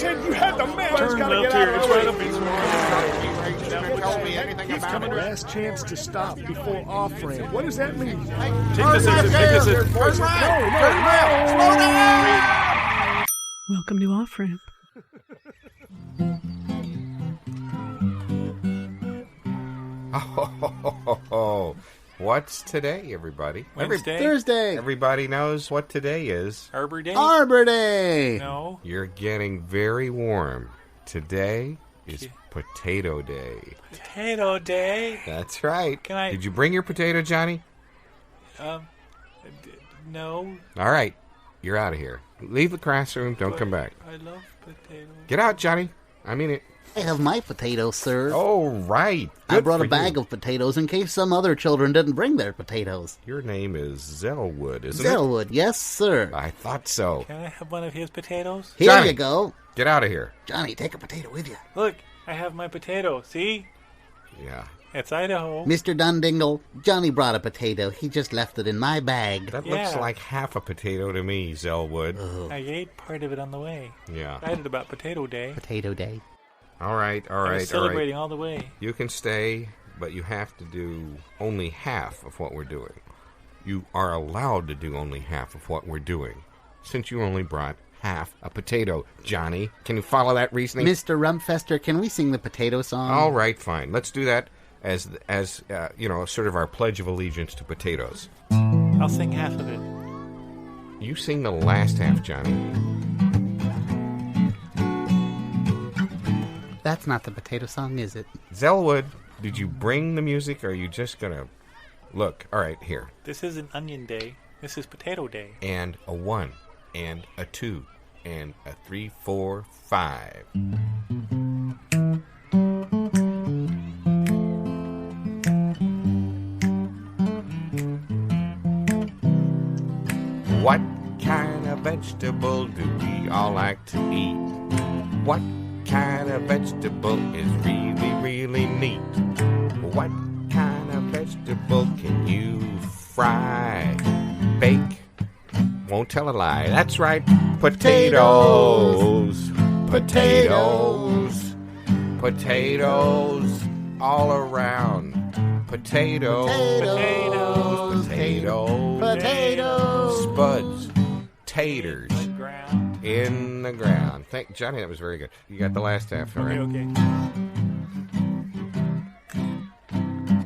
said you had the map. Turn left here. It's right up his Tell me anything about it. Last chance to stop before off-ramp. What does that mean? Take this exit. Turn right. No. Slow down. Welcome to Off Ramp. Oh, what's today, everybody? Wednesday? Thursday. Everybody knows what today is. Arbor Day? Arbor Day. No. You're getting very warm. Today is Potato Day. Potato Day? That's right. Can I- Did you bring your potato, Johnny? No. All right. You're out of here. Leave the classroom. Don't come back. I love potatoes. Get out, Johnny. I mean it. I have my potatoes, sir. Oh, right. I Good brought for a bag you. of potatoes in case some other children didn't bring their potatoes. Your name is Zellwood, isn't Zellwood, yes, sir. it? I thought so. Can I have one of his potatoes? Here Johnny. you go. Get out of here. Johnny, take a potato with you. Look, I have my potato. See? Yeah. It's Idaho. Mr. Dundingle, Johnny brought a potato. He just left it in my bag. That looks Yeah. like half a potato to me, Zellwood. I ate part of it on the way. Yeah. Excited about Potato Day. Potato Day. All right. I was celebrating all the way. You can stay, but you have to do only half of what we're doing. You are allowed to do only half of what we're doing, since you only brought half a potato, Johnny. Can you follow that reasoning? Mr. Rumpfester, can we sing the potato song? All right, fine. Let's do that as sort of our pledge of allegiance to potatoes. I'll sing half of it. You sing the last half, Johnny. That's not the potato song, is it? Zellwood, did you bring the music, or are you just gonna look? All right, here. This isn't Onion Day. This is Potato Day. And a 1, and a 2, and a 3, 4, 5. What kind of vegetable do we all like to eat? What kind of vegetable is really, really neat? What kind of vegetable can you fry? Bake? Won't tell a lie. That's right. Potatoes. Potatoes. Potatoes all around. Potatoes. Potatoes. Potatoes. Potatoes. Spuds. Taters. Ground. In the ground. Thank Johnny, that was very good. You got the last half, all right? Okay.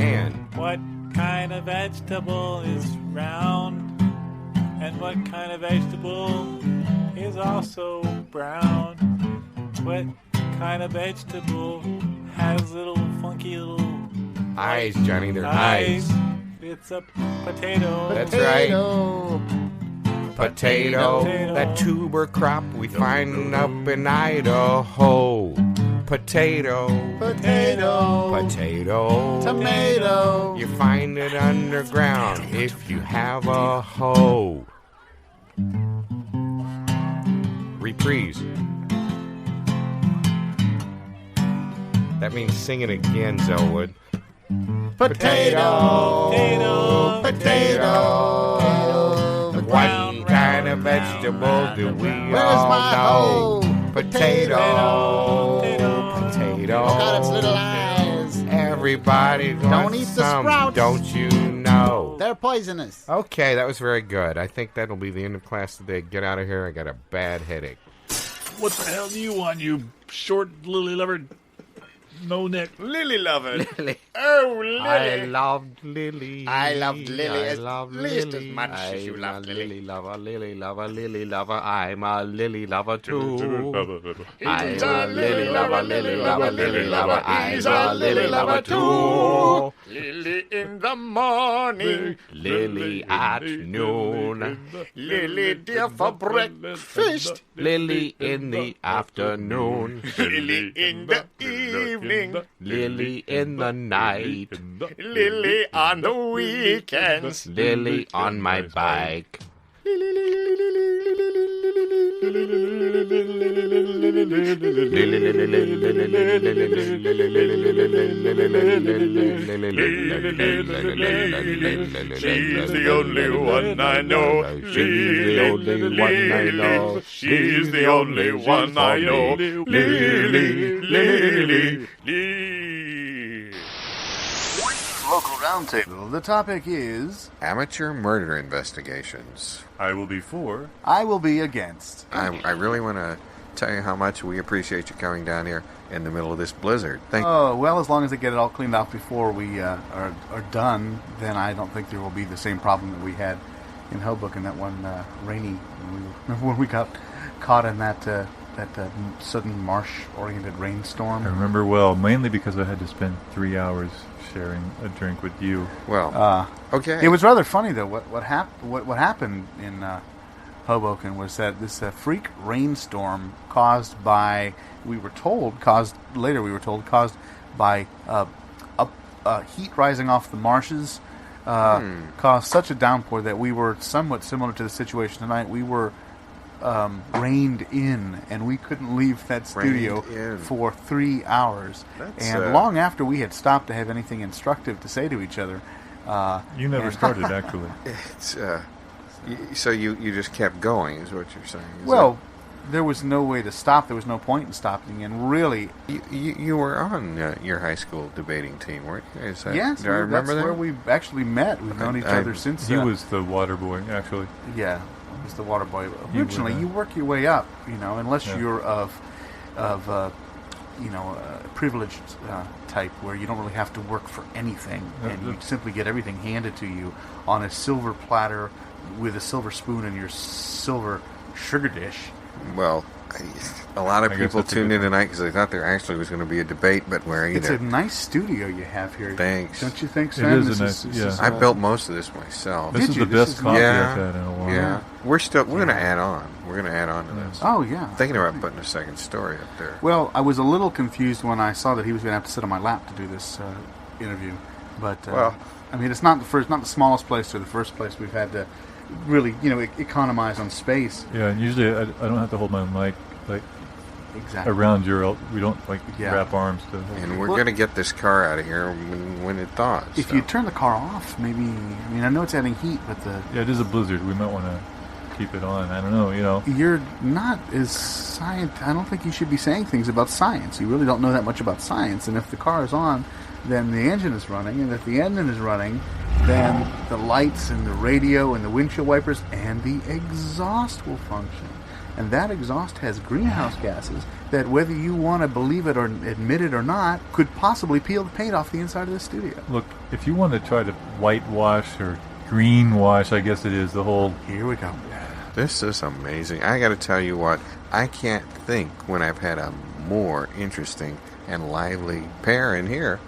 And What kind of vegetable is round? And what kind of vegetable is also brown? What kind of vegetable has little funky little eyes, Johnny, they're eyes. It's a potato. That's right. Potato. Potato. Potato. That tuber crop we find up in Idaho. Potato. Potato. Potato. Tomato. You find it underground if you have a hoe. Reprise. That means sing it again, Zellwood. Potato. Potato. Potato. What kind of vegetable do we Where's all my know? hoe? Potato. Potato. Oh, God, its little eyes. Everybody Don't wants eat the some, sprouts. don't you know? They're poisonous. Okay, that was very good. I think that'll be the end of class today. Get out of here. I got a bad headache. What the hell do you want, you short lily lover? No neck. Lilylovers. Lily. Oh, Lily. I loved Lily. I loved Lily I at loved least Lily. as much as you I'm loved a Lily. Lily lover, Lily lover, Lily lover. I'm a Lily lover too. I'm He's a a Lily lover, Lily lover, Lily lover. I'm He's a Lily lover too. Lily in the morning. Lily at noon. Lily dear for breakfast. Lily in the afternoon. Lily in the evening. Lily in the night. Lily on the weekends. Lily on my bike. Lily, Lily, Lily, Lily, Lily, Lily, Lily, Lily, Lily, She's the only one I know. She's the only one I know. She's the only one I know. Lily. Local roundtable. The topic is... Amateur murder investigations. I will be for. I will be against. I really want to tell you how much we appreciate you coming down here in the middle of this blizzard. Thank you. Oh, well, as long as they get it all cleaned off before we are done, then I don't think there will be the same problem that we had in Hoboken that one rainy... Remember when we got caught in that sudden marsh-oriented rainstorm? I remember well, mainly because I had to spend 3 hours sharing a drink with you. Well, okay. It was rather funny, though. What happened in Hoboken was that this freak rainstorm caused by, caused by heat rising off the marshes, caused such a downpour that we were somewhat similar to the situation tonight. We were reined in, and we couldn't leave that studio for 3 hours. And long after we had stopped to have anything instructive to say to each other. You never started, actually. It's, so you just kept going, is what you're saying? There was no way to stop. There was no point in stopping. And really... You were on your high school debating team, weren't you? Yes, do I remember that's where we actually met. We've known each other since... He was the water boy, actually. Yeah. Is the water boy. Originally, you work your way up, unless you're of privileged type where you don't really have to work for anything, and you simply get everything handed to you on a silver platter with a silver spoon and your silver sugar dish. Well, a lot of people tuned in tonight because they thought there actually was going to be a debate, but we're either... It's a nice studio you have here. Thanks. Don't you think, Sam? It is a nice... Yeah. I built most of this myself. This is the best coffee I've had in a while. Yeah. We're going to add on. We're going to add on to this. Oh, yeah. Thinking about putting a second story up there. Well, I was a little confused when I saw that he was going to have to sit on my lap to do this interview. But, I mean, it's not the smallest place or the first place we've had to really, economize on space. Yeah, and usually I don't have to hold my mic, exactly around your... We don't, wrap arms to... And we're going to get this car out of here when it thaws. If you turn the car off, maybe... I mean, I know it's adding heat, but the... Yeah, it is a blizzard. We might want to keep it on. I don't know, You're not as science... I don't think you should be saying things about science. You really don't know that much about science. And if the car is on, then the engine is running. And if the engine is running, then the lights and the radio and the windshield wipers and the exhaust will function. And that exhaust has greenhouse gases that, whether you want to believe it or admit it or not, could possibly peel the paint off the inside of the studio. Look, if you want to try to whitewash or greenwash, I guess it is, the whole... Here we go. This is amazing. I got to tell you what, I can't think when I've had a more interesting and lively pair in here.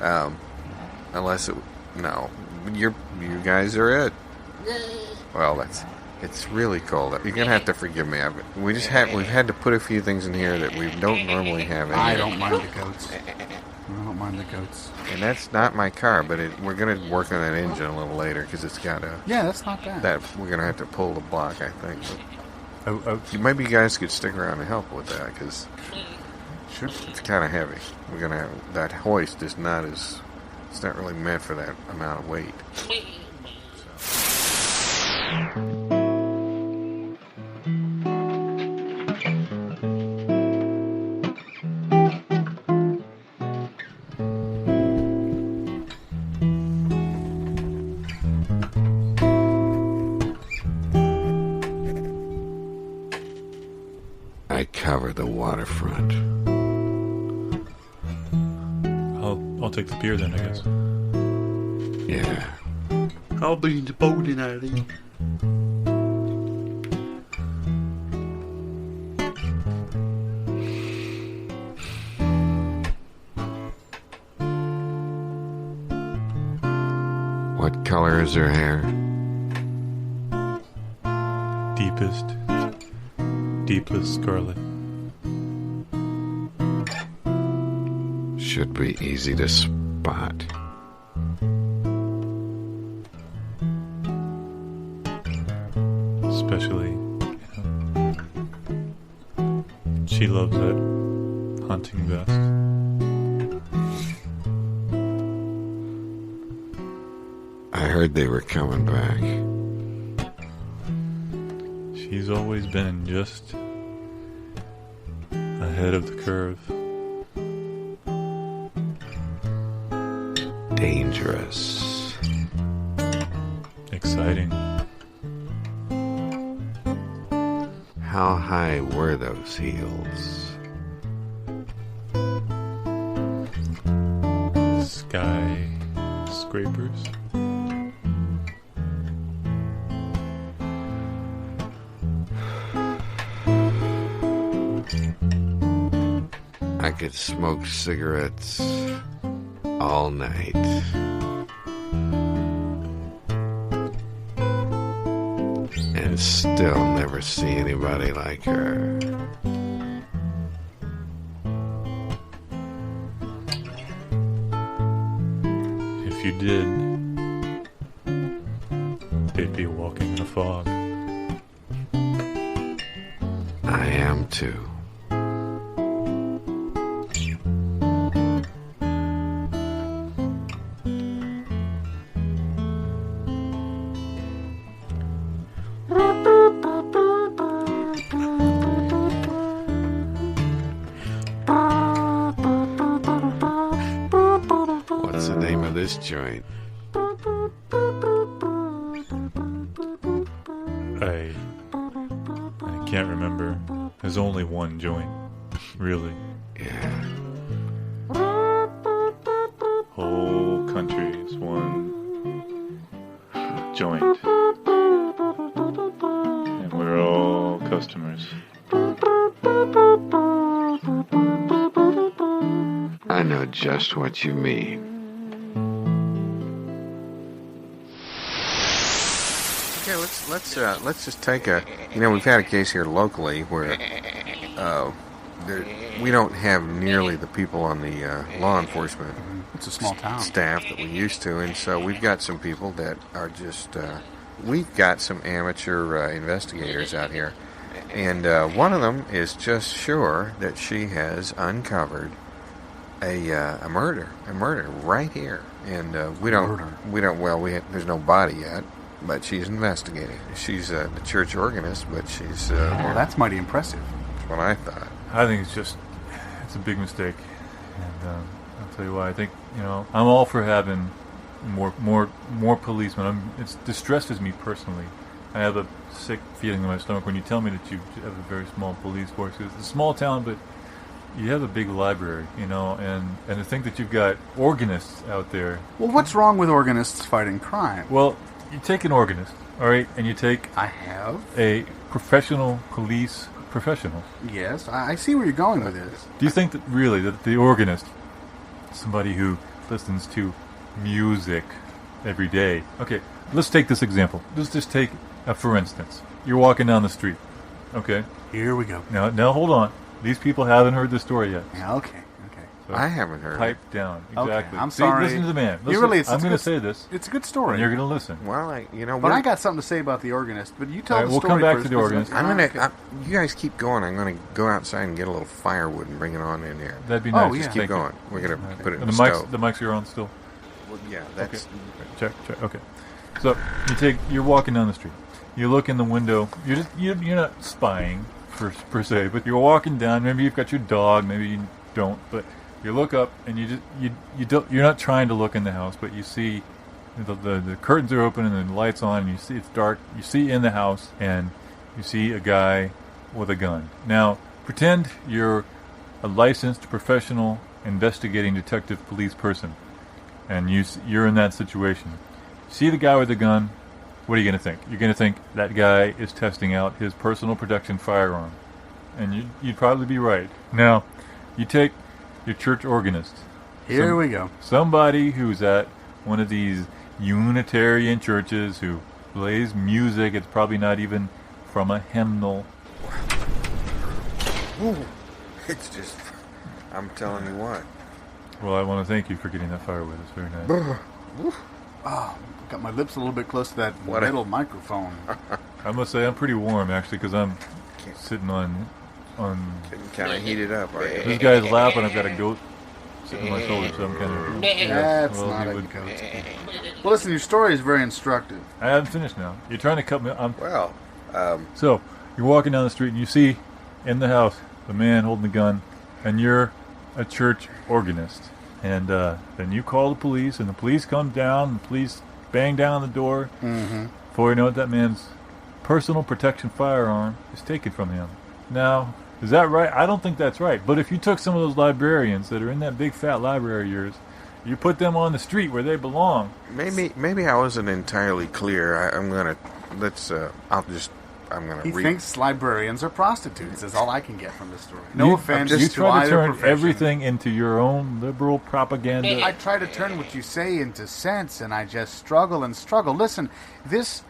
Unless it... No. You guys are it. Well, it's really cold. You're gonna have to forgive me. We've had to put a few things in here that we don't normally have in here. I don't mind the goats. And that's not my car, but we're gonna work on that engine a little later because it's got a... Yeah, that's not bad. That we're gonna have to pull the block, I think. But maybe you guys could stick around and help with that because sure, it's kind of heavy. We're gonna have that hoist is not as... It's not really meant for that amount of weight. I cover the waterfront. I'll take the pier then, I guess. Yeah. I'll be in the bowling alley. What color is her hair? Deepest scarlet. Should be easy to spot. Especially, She loves that hunting vest. I heard they were coming back. She's always been just ahead of the curve. Dangerous. Exciting. How high were those heels? Skyscrapers. I could smoke cigarettes all night. And still never see anybody like her. If you did, they'd be walking in a fog. I am too. What's the name of this joint? I can't remember. There's only one joint, really. Yeah. Whole country is one joint, and we're all customers. I know just what you mean. Okay, let's just take a. We've had a case here locally where we don't have nearly the people on the law enforcement. It's a small town. Staff that we used to, and so we've got some people that are just. We've got some amateur investigators out here, and one of them is just sure that she has uncovered a murder right here, and there's no body yet, but she's investigating. She's the church organist, but she's Well, that's mighty impressive. that's what I thought. I think it's a big mistake, and I'll tell you why. I think I'm all for having more policemen. It distresses me personally. I have a sick feeling in my stomach when you tell me that you have a very small police force. It's a small town, but you have a big library, and to think that you've got organists out there. Well, what's wrong with organists fighting crime? Well, you take an organist, all right, and you take I have. a professional police professional. Yes, I see where you're going with this. Do you think that really that the organist, somebody who listens to music every day? Okay, let's take this example. Let's just take, for instance, you're walking down the street. Okay. Here we go. Now hold on. These people haven't heard the story yet. Yeah, okay. So I haven't heard. Pipe down. Exactly. Okay, I'm See, sorry. listen to the man. Listen, Really, I'm going to say this. It's a good story. And you're going to listen. Well, But I got something to say about the organist. But you tell All right, the we'll story come back first, to the organist. You guys keep going. I'm gonna go outside and get a little firewood and bring it on in here. That'd be nice. Oh, yeah. Just keep going. We're gonna put it in And the the mics, stove. the mics are on still. Well, yeah, that's. Okay. Check. Okay. So you're walking down the street. You look in the window. You're not spying per se, but you're walking down. Maybe you've got your dog. Maybe you don't. But you look up and you're not trying to look in the house, but you see the curtains are open and the lights on, and you see it's dark. You see in the house, and you see a guy with a gun. Now pretend you're a licensed professional investigating detective police person, and you're in that situation. See the guy with the gun. What are you going to think? You're going to think that guy is testing out his personal protection firearm. And you'd probably be right. Now, you take your church organist. Here we go. Somebody who's at one of these Unitarian churches who plays music. It's probably not even from a hymnal. Ooh, it's just. I'm telling you what. Well, I want to thank you for getting that firewood. It's very nice. Oh, got my lips a little bit close to that metal microphone. I must say I'm pretty warm, actually, because I'm sitting on Kind of heated up, are you? This guy's laughing. I've got a goat sitting on my shoulder, so I'm kind of. That's not a goat. Well, listen, your story is very instructive. I haven't finished now. You're trying to cut me. Well, So you're walking down the street and you see in the house the man holding the gun, and you're a church organist. And then you call the police, and the police come down, and the police bang down on the door. Mm-hmm. Before you know it, that man's personal protection firearm is taken from him. Now, is that right? I don't think that's right. But if you took some of those librarians that are in that big fat library of yours, you put them on the street where they belong. maybe I wasn't entirely clear. I'm gonna He read. thinks librarians are prostitutes, is all I can get from this story. No offense You to try to either turn profession. everything into your own liberal propaganda. I try to turn what you say into sense, and I just struggle and struggle. Listen, this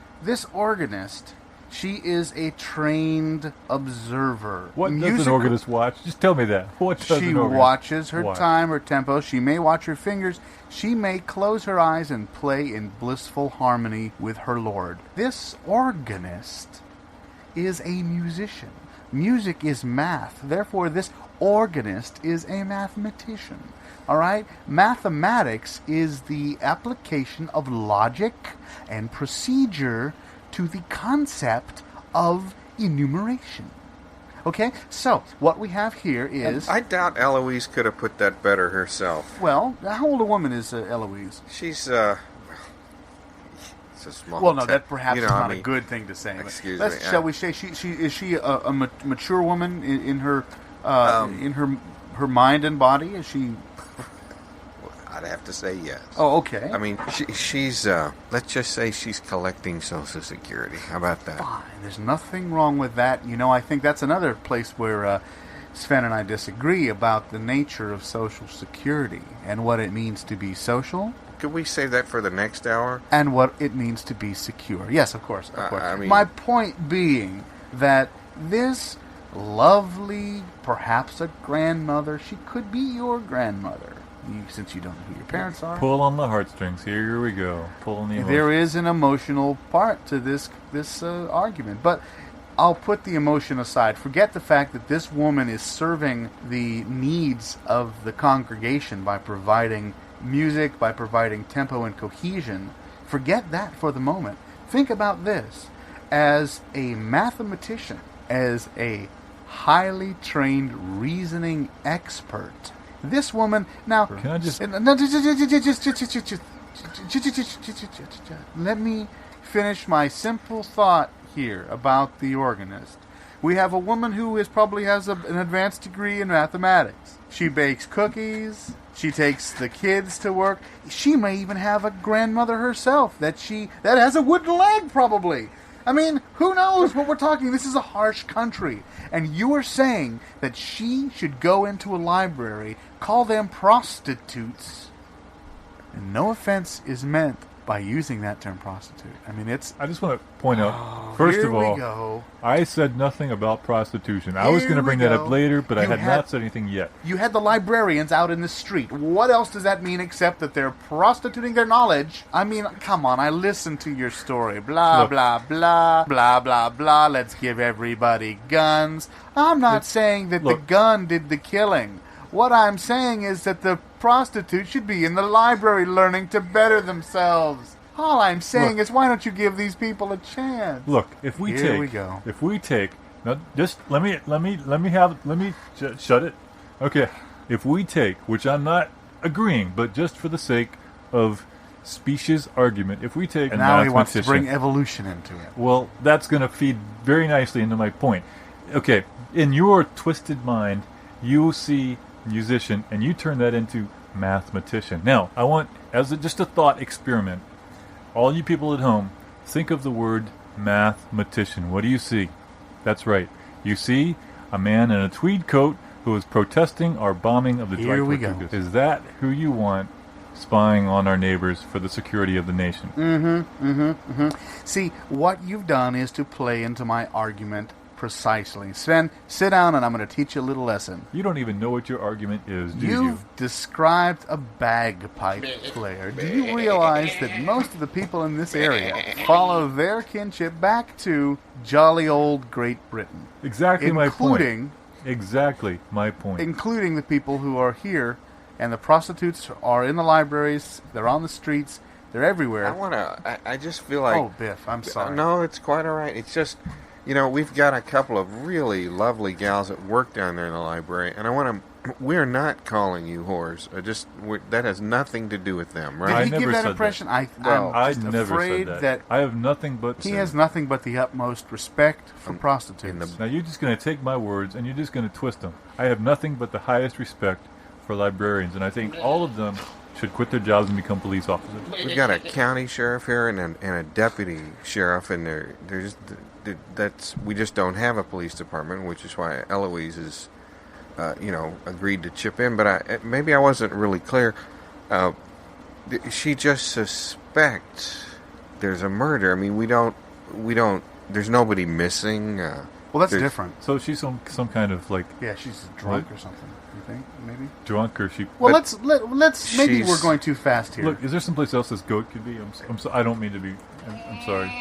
organist, she is a trained observer. What does an organist watch? Just tell me that. What does She an organist watches her watch? time, her tempo. She may watch her fingers. She may close her eyes and play in blissful harmony with her Lord. This organist is a musician. Music is math. Therefore, this organist is a mathematician. All right? Mathematics is the application of logic and procedure to the concept of enumeration. Okay? So, what we have here is... I doubt Eloise could have put that better herself. Well, how old a woman is Eloise? She's it's a small. Well, no, that perhaps is not a a good thing to say. Excuse me. Shall we say is she a mature woman in her her mind and body? Is she? I'd have to say yes. Oh, okay. I mean, she's let's just say she's collecting Social Security. How about that? Fine. There's nothing wrong with that. You know, I think that's another place where Sven and I disagree about the nature of Social Security and what it means to be social. Could we save that for the next hour? And what it means to be secure. Yes, of course. Of course. I mean, my point being that this lovely, perhaps a grandmother, she could be your grandmother, since you don't know who your parents are. Pull on the heartstrings. Here we go. Pull on the emotions. There is an emotional part to this argument, but I'll put the emotion aside. Forget the fact that this woman is serving the needs of the congregation by providing music, by providing tempo and cohesion. Forget that for the moment. Think about this. As a mathematician, as a highly trained reasoning expert, this woman... Now, Can I just... Let me finish my simple thought here about the organist. We have a woman who probably has an advanced degree in mathematics. She bakes cookies. She takes the kids to work. She may even have a grandmother herself that has a wooden leg, probably. I mean, who knows what we're talking? This is a harsh country. And you are saying that she should go into a library, call them prostitutes, and no offense is meant by using that term prostitute. I mean, it's... I just want to point out, first of all, I said nothing about prostitution. I was going to bring that up later, but I had not said anything yet. You had the librarians out in the street. What else does that mean except that they're prostituting their knowledge? I mean, come on, I listened to your story. Blah, blah, blah, blah, blah, blah. Let's give everybody guns. I'm not saying that the gun did the killing. What I'm saying is that the prostitute should be in the library learning to better themselves. All I'm saying is, why don't you give these people a chance? Look, if we take, now just let me shut it. Okay, if we take, which I'm not agreeing, but just for the sake of specious argument, if we take, now he wants to bring evolution into it. Well, that's going to feed very nicely into my point. Okay, in your twisted mind, you see musician, and you turn that into mathematician. Now, I want, as just a thought experiment, all you people at home, think of the word mathematician. What do you see? That's right. You see a man in a tweed coat who is protesting our bombing of the Dry Tortugas. Is that who you want spying on our neighbors for the security of the nation? See, what you've done is to play into my argument precisely. Sven, sit down and I'm going to teach you a little lesson. You don't even know what your argument is, do you? You've described a bagpipe player. Do you realize that most of the people in this area follow their kinship back to jolly old Great Britain? Exactly my point. Including exactly my point. Including the people who are here, and the prostitutes are in the libraries. They're on the streets. They're everywhere. I just feel like... Oh, Biff, I'm sorry. No, it's quite all right. It's just, we've got a couple of really lovely gals that work down there in the library, and we're not calling you whores. That has nothing to do with them, right? Did he give that impression? I never afraid said that. I have nothing but... He has nothing but the utmost respect for prostitutes. Now, you're just going to take my words, and you're just going to twist them. I have nothing but the highest respect for librarians, and I think all of them should quit their jobs and become police officers. We've got a county sheriff here and a deputy sheriff, and we just don't have a police department, which is why Eloise has, agreed to chip in. But maybe I wasn't really clear. She just suspects there's a murder. I mean, we don't. There's nobody missing. Well, that's different. So she's some kind of like... Yeah, she's drunk or something. You think maybe drunk or she? Well, let's maybe we're going too fast here. Look, is there someplace else this goat could be? I don't mean to be. I'm sorry.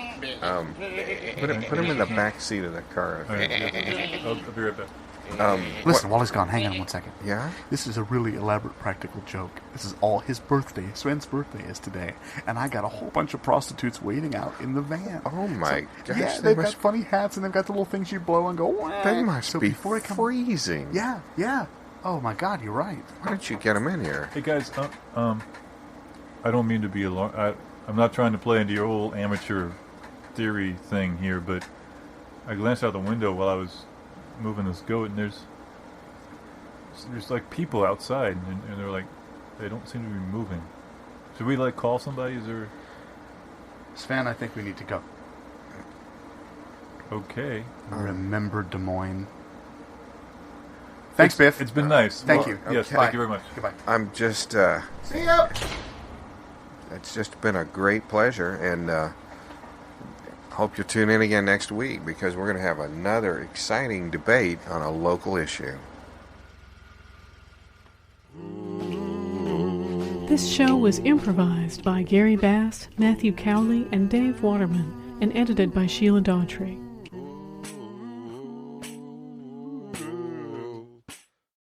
Put him in the back seat of the car. Right, I'll be right back. Listen, while he's gone, hang on 1 second. Yeah? This is a really elaborate practical joke. This is all his birthday. Sven's birthday is today. And I got a whole bunch of prostitutes waiting out in the van. Oh, my gosh. Yeah, they've got funny hats, and they've got the little things you blow and go, wah. They must be freezing. Yeah. Oh, my God, you're right. Why don't you get them in here? Hey, guys, I don't mean to be alarmed. I'm not trying to play into your old amateur theory thing here, but I glanced out the window while I was moving this goat, and there's like people outside, and they're like, they don't seem to be moving. Should we like call somebody? Is there... Sven, I think we need to go. Okay. Remember Des Moines. Thanks, Biff. It's been nice. Thank you. Yes, thank you very much. Goodbye. I'm just... See ya! It's just been a great pleasure, and hope you'll tune in again next week, because we're going to have another exciting debate on a local issue. This show was improvised by Gary Bass, Matthew Cowley, and Dave Waterman, and edited by Sheila Daughtry.